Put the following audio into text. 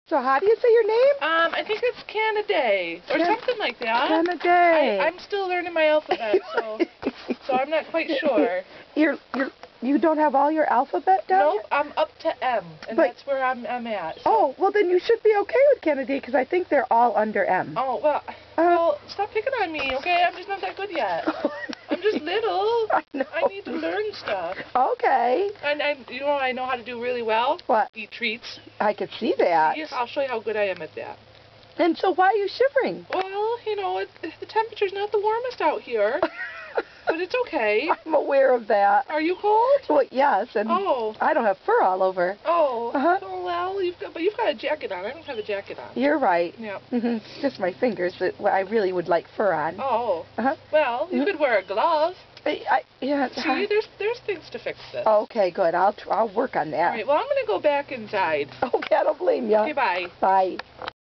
So how do you say your name? I think it's Canaday or something like that. Canaday. I'm still learning my alphabet, so I'm not quite sure. You don't have all your alphabet down Nope, yet? I'm up to M, and that's where I'm at. So. Oh, well then you should be okay with Canaday because I think they're all under M. Oh, well, stop picking on me, okay? I'm just not that good yet. I'm just little. I know. I need to learn stuff. Okay. And you know what I know how to do really well? What? Eat treats. I could see that. Yes, I'll show you how good I am at that. And so why are you shivering? Well, you know, the temperature's not the warmest out here. But it's okay. I'm aware of that. Are you cold? Well, yes, and I don't have fur all over. Oh, oh well, you've got a jacket on. I don't have a jacket on. You're right. Yeah. Just my fingers that I really would like fur on. Oh. Well, you could wear a glove. Yeah. See, there's things to fix this. Okay, good. I'll work on that. All right. Well, I'm gonna go back inside. Okay, I don't blame you. Okay, bye. Bye.